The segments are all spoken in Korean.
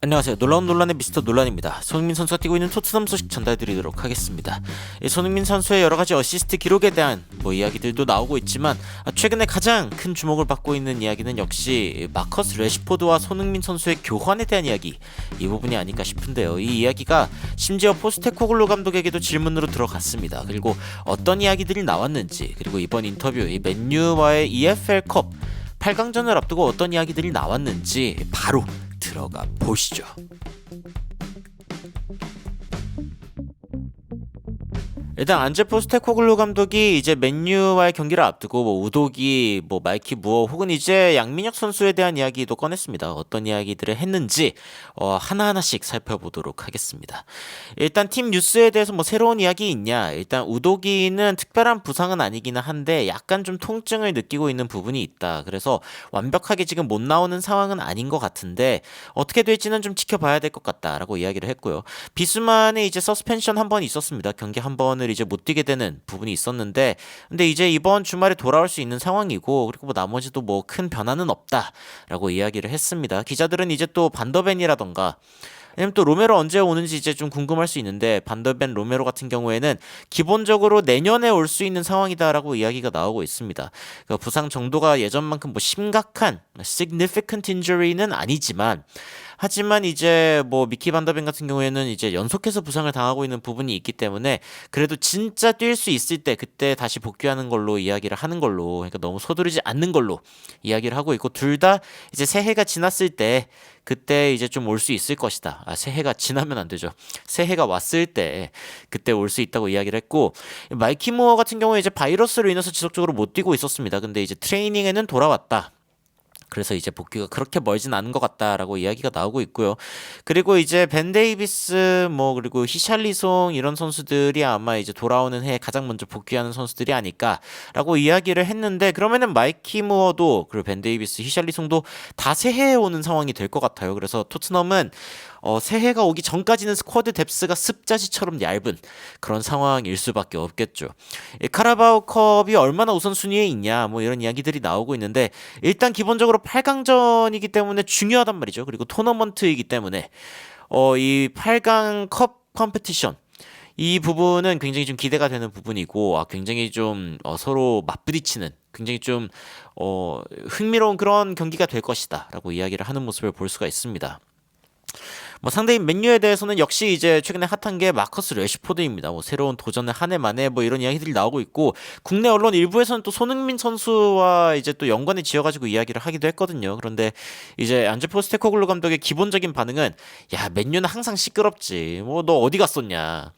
안녕하세요. 놀라운 논란의 미스터 논란입니다. 손흥민 선수가 뛰고 있는 토트넘 소식 전달드리도록 하겠습니다. 손흥민 선수의 여러가지 어시스트 기록에 대한 이야기들도 나오고 있지만 최근에 가장 큰 주목을 받고 있는 이야기는 역시 마커스 레시포드와 손흥민 선수의 교환에 대한 이야기, 이 부분이 아닐까 싶은데요. 이 이야기가 심지어 포스테코글루 감독에게도 질문으로 들어갔습니다. 그리고 어떤 이야기들이 나왔는지, 그리고 이번 인터뷰 이 맨유와의 EFL컵 8강전을 앞두고 어떤 이야기들이 나왔는지 바로 들어가 보시죠. 일단 안제 포스테코글루 감독이 이제 맨유와의 경기를 앞두고 우도기, 마이키 무어 혹은 이제 양민혁 선수에 대한 이야기도 꺼냈습니다. 어떤 이야기들을 했는지 하나하나씩 살펴보도록 하겠습니다. 일단 팀 뉴스에 대해서 새로운 이야기 있냐? 일단 우도기는 특별한 부상은 아니기는 한데 약간 좀 통증을 느끼고 있는 부분이 있다. 그래서 완벽하게 지금 못 나오는 상황은 아닌 것 같은데 어떻게 될지는 좀 지켜봐야 될 것 같다라고 이야기를 했고요. 비수만에 이제 서스펜션 한 번 있었습니다. 경기 한 번을 이제 못 뛰게 되는 부분이 있었는데, 근데 이제 이번 주말에 돌아올 수 있는 상황이고, 그리고 나머지도 큰 변화는 없다라고 이야기를 했습니다. 기자들은 이제 또 반더벤이라던가, 왜냐면 또 로메로 언제 오는지 이제 좀 궁금할 수 있는데, 반더벤, 로메로 같은 경우에는 기본적으로 내년에 올 수 있는 상황이다라고 이야기가 나오고 있습니다. 그러니까 부상 정도가 예전만큼 심각한 significant injury는 아니지만, 하지만 이제 미키 반더벤 같은 경우에는 이제 연속해서 부상을 당하고 있는 부분이 있기 때문에 그래도 진짜 뛸 수 있을 때 그때 다시 복귀하는 걸로 이야기를 하는 걸로, 그러니까 너무 서두르지 않는 걸로 이야기를 하고 있고, 둘 다 이제 새해가 지났을 때 그때 이제 좀 올 수 있을 것이다. 새해가 지나면 안 되죠. 새해가 왔을 때 그때 올 수 있다고 이야기를 했고, 마이키 무어 같은 경우에 이제 바이러스로 인해서 지속적으로 못 뛰고 있었습니다. 근데 이제 트레이닝에는 돌아왔다. 그래서 이제 복귀가 그렇게 멀진 않은 것 같다라고 이야기가 나오고 있고요. 그리고 이제 벤 데이비스 그리고 히샬리송 이런 선수들이 아마 이제 돌아오는 해에 가장 먼저 복귀하는 선수들이 아닐까라고 이야기를 했는데, 그러면은 마이키 무어도 그리고 벤 데이비스, 히샬리송도 다 새해에 오는 상황이 될 것 같아요. 그래서 토트넘은 새해가 오기 전까지는 스쿼드 뎁스가 습자지처럼 얇은 그런 상황일 수밖에 없겠죠. 카라바오컵이 얼마나 우선순위에 있냐 이런 이야기들이 나오고 있는데, 일단 기본적으로 8강전이기 때문에 중요하단 말이죠. 그리고 토너먼트이기 때문에 이 8강 컵 컴페티션, 이 부분은 굉장히 좀 기대가 되는 부분이고, 굉장히 좀 서로 맞부딪히는 굉장히 좀 흥미로운 그런 경기가 될 것이다 라고 이야기를 하는 모습을 볼 수가 있습니다. 상대인 맨유에 대해서는 역시 이제 최근에 핫한 게 마커스 레시포드입니다. 새로운 도전을 한 해 만에 이런 이야기들이 나오고 있고, 국내 언론 일부에서는 또 손흥민 선수와 이제 또 연관을 지어가지고 이야기를 하기도 했거든요. 그런데 이제 안제 포스테코글루 감독의 기본적인 반응은, 야, 맨유는 항상 시끄럽지. 너 어디 갔었냐.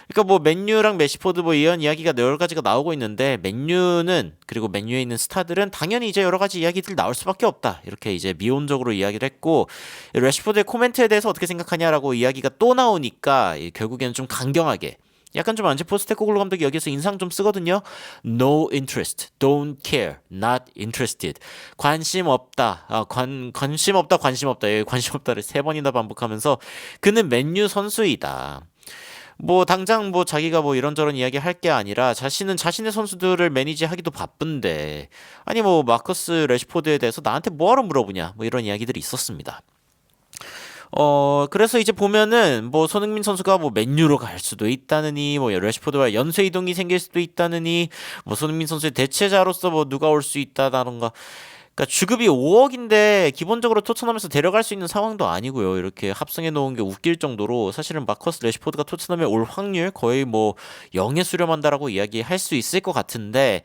그러니까 맨유랑 메시포드 이런 이야기가 여러 가지가 나오고 있는데, 맨유는, 그리고 맨유에 있는 스타들은 당연히 이제 여러 가지 이야기들이 나올 수밖에 없다, 이렇게 이제 미온적으로 이야기를 했고, 레시포드의 코멘트에 대해서 어떻게 생각하냐라고 이야기가 또 나오니까 결국에는 좀 강경하게, 약간 좀 안제 포스테코글루 감독이 여기서 인상 좀 쓰거든요. No interest, don't care, not interested. 관심 없다, 관심 없다, 관심 없다. 관심 없다를 3번이나 반복하면서 그는 맨유 선수이다. 당장 자기가 이런저런 이야기 할 게 아니라 자신은 자신의 선수들을 매니지하기도 바쁜데, 아니 마커스 레시포드에 대해서 나한테 뭐하러 물어보냐 이런 이야기들이 있었습니다. 그래서 이제 보면은 손흥민 선수가 맨유로 갈 수도 있다느니, 레시포드와 연쇄 이동이 생길 수도 있다느니, 손흥민 선수의 대체자로서 누가 올 수 있다던가. 그러니까 주급이 5억인데 기본적으로 토트넘에서 데려갈 수 있는 상황도 아니고요. 이렇게 합성해 놓은 게 웃길 정도로 사실은 마커스 레시포드가 토트넘에 올 확률 거의 0에 수렴한다라고 이야기할 수 있을 것 같은데,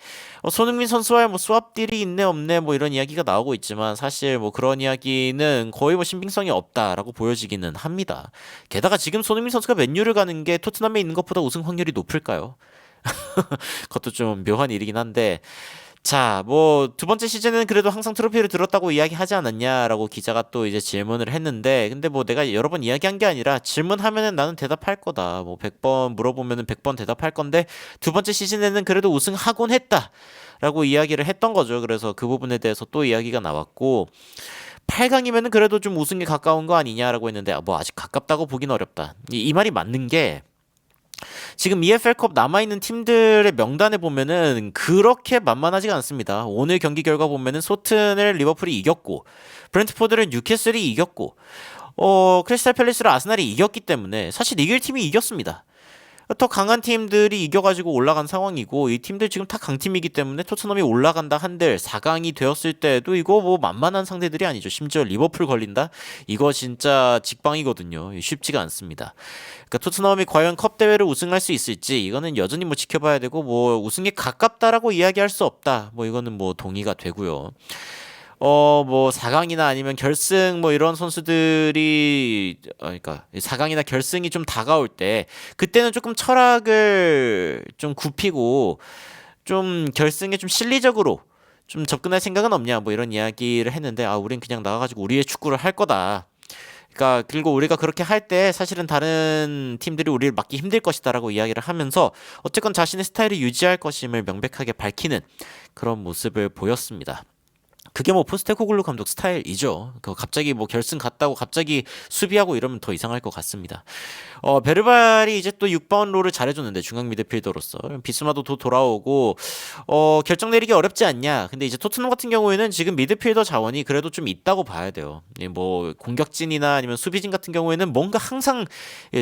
손흥민 선수와의 스왑 딜이 있네 없네 이런 이야기가 나오고 있지만, 사실 그런 이야기는 거의 신빙성이 없다라고 보여지기는 합니다. 게다가 지금 손흥민 선수가 맨유를 가는 게 토트넘에 있는 것보다 우승 확률이 높을까요? 그것도 좀 묘한 일이긴 한데, 자, 두 번째 시즌은 그래도 항상 트로피를 들었다고 이야기하지 않았냐라고 기자가 또 이제 질문을 했는데, 근데 내가 여러 번 이야기한 게 아니라, 질문하면은 나는 대답할 거다. 100번 물어보면은 100번 대답할 건데, 두 번째 시즌에는 그래도 우승하곤 했다라고 이야기를 했던 거죠. 그래서 그 부분에 대해서 또 이야기가 나왔고, 8강이면은 그래도 좀 우승에 가까운 거 아니냐라고 했는데, 아직 가깝다고 보긴 어렵다. 이 말이 맞는 게, 지금 EFL컵 남아있는 팀들의 명단에 보면은 그렇게 만만하지가 않습니다. 오늘 경기 결과 보면은 소튼을 리버풀이 이겼고, 브렌트포드를 뉴캐슬이 이겼고, 크리스탈 팰리스를 아스날이 이겼기 때문에 사실 이길 팀이 이겼습니다. 더 강한 팀들이 이겨가지고 올라간 상황이고 이 팀들 지금 다 강팀이기 때문에 토트넘이 올라간다 한들 4강이 되었을 때도 이거 뭐 만만한 상대들이 아니죠. 심지어 리버풀 걸린다? 이거 진짜 직방이거든요. 쉽지가 않습니다. 그러니까 토트넘이 과연 컵 대회를 우승할 수 있을지 이거는 여전히 뭐 지켜봐야 되고 뭐 우승에 가깝다라고 이야기할 수 없다. 뭐 이거는 뭐 동의가 되고요. 뭐 4강이나 아니면 결승 뭐 이런 선수들이 그러니까 4강이나 결승이 좀 다가올 때 그때는 조금 철학을 좀 굽히고 좀 결승에 좀 실리적으로 좀 접근할 생각은 없냐 뭐 이런 이야기를 했는데 우린 그냥 나가가지고 우리의 축구를 할 거다. 그러니까 그리고 우리가 그렇게 할 때 사실은 다른 팀들이 우리를 막기 힘들 것이다라고 이야기를 하면서 어쨌건 자신의 스타일을 유지할 것임을 명백하게 밝히는 그런 모습을 보였습니다. 그게 뭐 포스테코글루 감독 스타일이죠. 갑자기 뭐 결승 갔다고 갑자기 수비하고 이러면 더 이상할 것 같습니다. 베르발이 이제 또 6번 롤을 잘해줬는데 중앙 미드필더로서 비스마도 또 돌아오고 결정 내리기 어렵지 않냐. 근데 이제 토트넘 같은 경우에는 지금 미드필더 자원이 그래도 좀 있다고 봐야 돼요. 뭐 공격진이나 아니면 수비진 같은 경우에는 뭔가 항상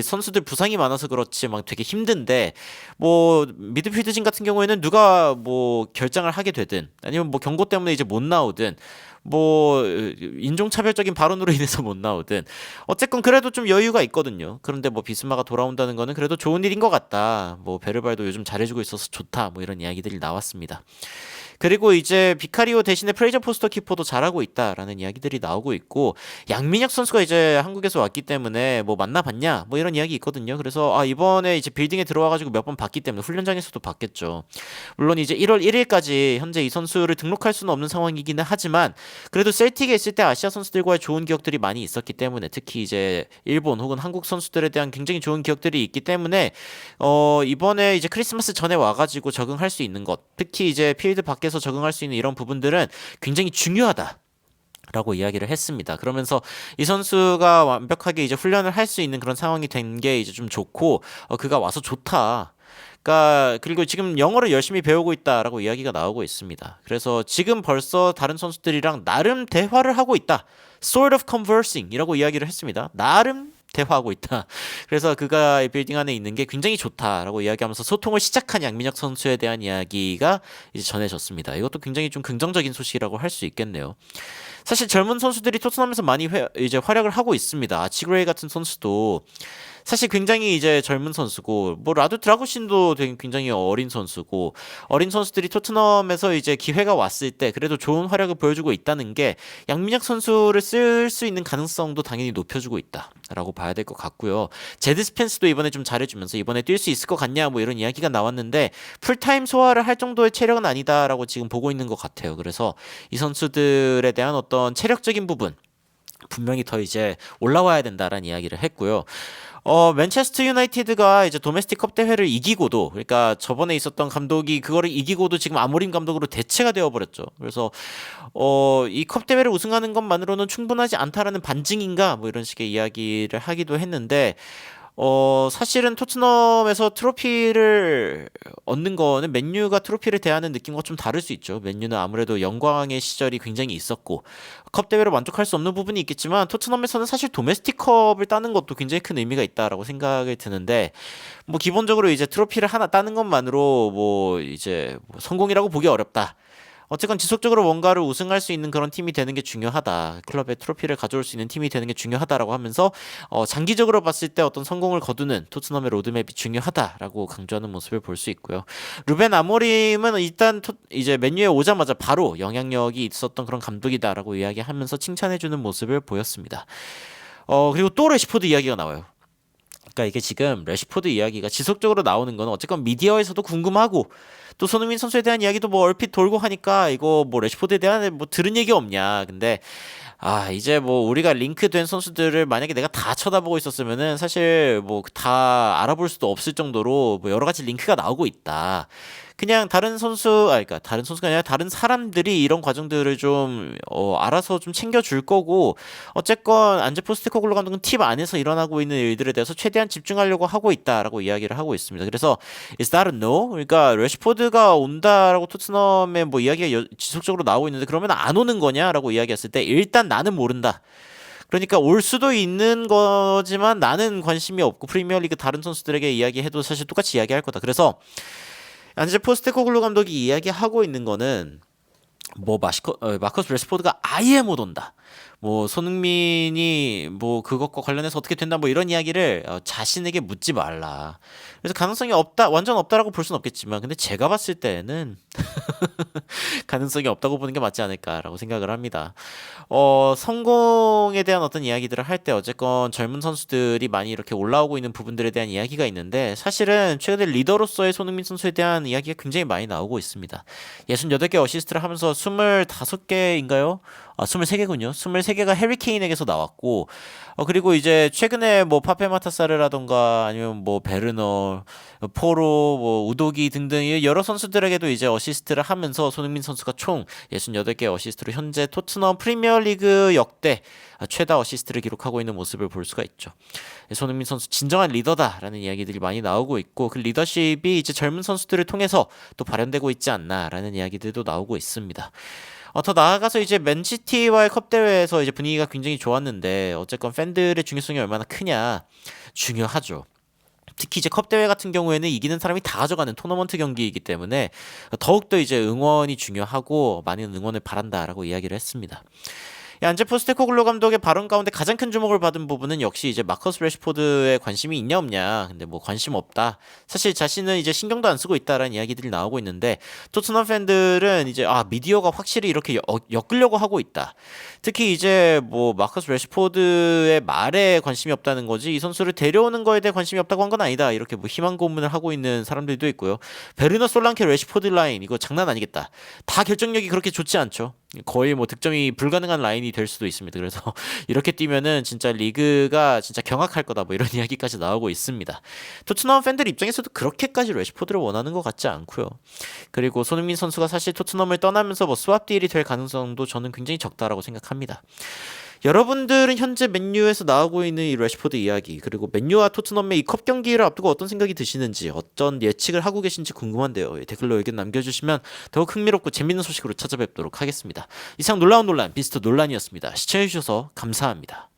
선수들 부상이 많아서 그렇지 막 되게 힘든데 뭐 미드필드진 같은 경우에는 누가 뭐 결장을 하게 되든 아니면 뭐 경고 때문에 이제 못 나오든 뭐 인종차별적인 발언으로 인해서 못 나오든 어쨌건 그래도 좀 여유가 있거든요. 그런데 뭐 비스마가 돌아온다는 거는 그래도 좋은 일인 것 같다. 뭐 베르발도 요즘 잘해주고 있어서 좋다. 뭐 이런 이야기들이 나왔습니다. 그리고 이제 비카리오 대신에 프레이저 포스터 키퍼도 잘하고 있다라는 이야기들이 나오고 있고 양민혁 선수가 이제 한국에서 왔기 때문에 뭐 만나봤냐 뭐 이런 이야기 있거든요. 그래서 이번에 이제 빌딩에 들어와가지고 몇 번 봤기 때문에 훈련장에서도 봤겠죠. 물론 이제 1월 1일까지 현재 이 선수를 등록할 수는 없는 상황이기는 하지만 그래도 셀틱에 있을 때 아시아 선수들과의 좋은 기억들이 많이 있었기 때문에 특히 이제 일본 혹은 한국 선수들에 대한 굉장히 좋은 기억들이 있기 때문에 이번에 이제 크리스마스 전에 와가지고 적응할 수 있는 것 특히 이제 필드 밖에 서 적응할 수 있는 이런 부분들은 굉장히 중요하다. 라고 이야기를 했습니다. 그러면서 이 선수가 완벽하게 이제 훈련을 할 수 있는 그런 상황이 된 게 이제 좀 좋고 그가 와서 좋다. 그러니까 그리고 지금 영어를 열심히 배우고 있다라고 이야기가 나오고 있습니다. 그래서 지금 벌써 다른 선수들이랑 나름 대화를 하고 있다. Sort of conversing이라고 이야기를 했습니다. 나름 대화하고 있다. 그래서 그가 빌딩 안에 있는 게 굉장히 좋다라고 이야기하면서 소통을 시작한 양민혁 선수에 대한 이야기가 이제 전해졌습니다. 이것도 굉장히 좀 긍정적인 소식이라고 할 수 있겠네요. 사실 젊은 선수들이 토트넘에서 많이 이제 활약을 하고 있습니다. 아치그레이 같은 선수도 사실 굉장히 이제 젊은 선수고 뭐 라두 드라구신도 되게 굉장히 어린 선수고 어린 선수들이 토트넘에서 이제 기회가 왔을 때 그래도 좋은 활약을 보여주고 있다는 게 양민혁 선수를 쓸 수 있는 가능성도 당연히 높여주고 있다라고 봐야 될 것 같고요. 제드 스펜스도 이번에 좀 잘해주면서 이번에 뛸 수 있을 것 같냐 뭐 이런 이야기가 나왔는데 풀타임 소화를 할 정도의 체력은 아니다라고 지금 보고 있는 것 같아요. 그래서 이 선수들에 대한 어떤 체력적인 부분 분명히 더 이제 올라와야 된다라는 이야기를 했고요. 맨체스터 유나이티드가 이제 도메스틱 컵 대회를 이기고도 그러니까 저번에 있었던 감독이 그거를 이기고도 지금 아모림 감독으로 대체가 되어 버렸죠. 그래서 이 컵 대회를 우승하는 것만으로는 충분하지 않다라는 반증인가 뭐 이런 식의 이야기를 하기도 했는데 사실은 토트넘에서 트로피를 얻는 거는 맨유가 트로피를 대하는 느낌과 좀 다를 수 있죠. 맨유는 아무래도 영광의 시절이 굉장히 있었고 컵 대회로 만족할 수 없는 부분이 있겠지만 토트넘에서는 사실 도메스틱 컵을 따는 것도 굉장히 큰 의미가 있다라고 생각이 드는데 뭐 기본적으로 이제 트로피를 하나 따는 것만으로 뭐 이제 뭐 성공이라고 보기 어렵다. 어쨌건 지속적으로 뭔가를 우승할 수 있는 그런 팀이 되는 게 중요하다. 클럽의 트로피를 가져올 수 있는 팀이 되는 게 중요하다라고 하면서 장기적으로 봤을 때 어떤 성공을 거두는 토트넘의 로드맵이 중요하다라고 강조하는 모습을 볼 수 있고요. 루벤 아모림은 일단 이제 맨유에 오자마자 바로 영향력이 있었던 그런 감독이다라고 이야기하면서 칭찬해주는 모습을 보였습니다. 그리고 또 레시포드 이야기가 나와요. 그러니까 이게 지금 레시포드 이야기가 지속적으로 나오는 건 어쨌건 미디어에서도 궁금하고 또 손흥민 선수에 대한 이야기도 뭐 얼핏 돌고 하니까 이거 뭐 레시포드에 대한 뭐 들은 얘기 없냐. 근데 이제 뭐 우리가 링크된 선수들을 만약에 내가 다 쳐다보고 있었으면은 사실 뭐 다 알아볼 수도 없을 정도로 뭐 여러 가지 링크가 나오고 있다. 그냥 다른 선수, 그러니까 다른 선수가 아니라 다른 사람들이 이런 과정들을 좀 알아서 좀 챙겨줄 거고 어쨌건 안제 포스테코글루 감독은 팀 안에서 일어나고 있는 일들에 대해서 최대한 집중하려고 하고 있다라고 이야기를 하고 있습니다. 그래서 is that a no? 그러니까 레시포드가 온다라고 토트넘의 뭐 이야기가 지속적으로 나오고 있는데 그러면 안 오는 거냐라고 이야기했을 때 일단 나는 모른다. 그러니까 올 수도 있는 거지만 나는 관심이 없고 프리미어리그 다른 선수들에게 이야기해도 사실 똑같이 이야기할 거다. 그래서 안제 포스테코글루 감독이 이야기하고 있는 거는 뭐 마커스 레시포드가 아예 못 온다. 뭐 손흥민이 뭐 그것과 관련해서 어떻게 된다 뭐 이런 이야기를 자신에게 묻지 말라. 그래서 가능성이 없다, 완전 없다라고 볼 수는 없겠지만, 근데 제가 봤을 때는 가능성이 없다고 보는 게 맞지 않을까라고 생각을 합니다. 성공에 대한 어떤 이야기들을 할 때 어쨌건 젊은 선수들이 많이 이렇게 올라오고 있는 부분들에 대한 이야기가 있는데, 사실은 최근에 리더로서의 손흥민 선수에 대한 이야기가 굉장히 많이 나오고 있습니다. 68개 어시스트를 하면서 25개인가요? 23개군요. 23개가 해리 케인에게서 나왔고, 그리고 이제 최근에 뭐 파페마타사르라던가 아니면 뭐 베르너, 포로, 뭐 우도기 등등 여러 선수들에게도 이제 어시스트를 하면서 손흥민 선수가 총 68개 어시스트로 현재 토트넘 프리미어리그 역대 최다 어시스트를 기록하고 있는 모습을 볼 수가 있죠. 손흥민 선수 진정한 리더다라는 이야기들이 많이 나오고 있고, 그 리더십이 이제 젊은 선수들을 통해서 또 발현되고 있지 않나라는 이야기들도 나오고 있습니다. 더 나아가서 이제 맨시티와의 컵 대회에서 이제 분위기가 굉장히 좋았는데, 어쨌건 팬들의 중요성이 얼마나 크냐 중요하죠. 특히 이제 컵 대회 같은 경우에는 이기는 사람이 다 가져가는 토너먼트 경기이기 때문에 더욱더 이제 응원이 중요하고 많은 응원을 바란다라고 이야기를 했습니다. 안제 포스테코글루 감독의 발언 가운데 가장 큰 주목을 받은 부분은 역시 이제 마커스 레시포드에 관심이 있냐 없냐. 근데 뭐 관심 없다. 사실 자신은 이제 신경도 안 쓰고 있다라는 이야기들이 나오고 있는데, 토트넘 팬들은 이제 미디어가 확실히 이렇게 엮으려고 하고 있다. 특히 이제 뭐 마커스 레시포드의 말에 관심이 없다는 거지, 이 선수를 데려오는 거에 대해 관심이 없다고 한 건 아니다. 이렇게 뭐 희망 고문을 하고 있는 사람들도 있고요. 베르너 솔랑케 레시포드 라인 이거 장난 아니겠다. 다 결정력이 그렇게 좋지 않죠. 거의 뭐 득점이 불가능한 라인이 될 수도 있습니다. 그래서 이렇게 뛰면은 진짜 리그가 진짜 경악할 거다 뭐 이런 이야기까지 나오고 있습니다. 토트넘 팬들 입장에서도 그렇게까지 레시포드를 원하는 것 같지 않고요. 그리고 손흥민 선수가 사실 토트넘을 떠나면서 뭐 스왑 딜이 될 가능성도 저는 굉장히 적다라고 생각합니다. 여러분들은 현재 맨유에서 나오고 있는 이 레시포드 이야기, 그리고 맨유와 토트넘의 이 컵 경기를 앞두고 어떤 생각이 드시는지, 어떤 예측을 하고 계신지 궁금한데요. 댓글로 의견 남겨주시면 더욱 흥미롭고 재밌는 소식으로 찾아뵙도록 하겠습니다. 이상 놀라운 논란, 미스터 논란이었습니다. 시청해주셔서 감사합니다.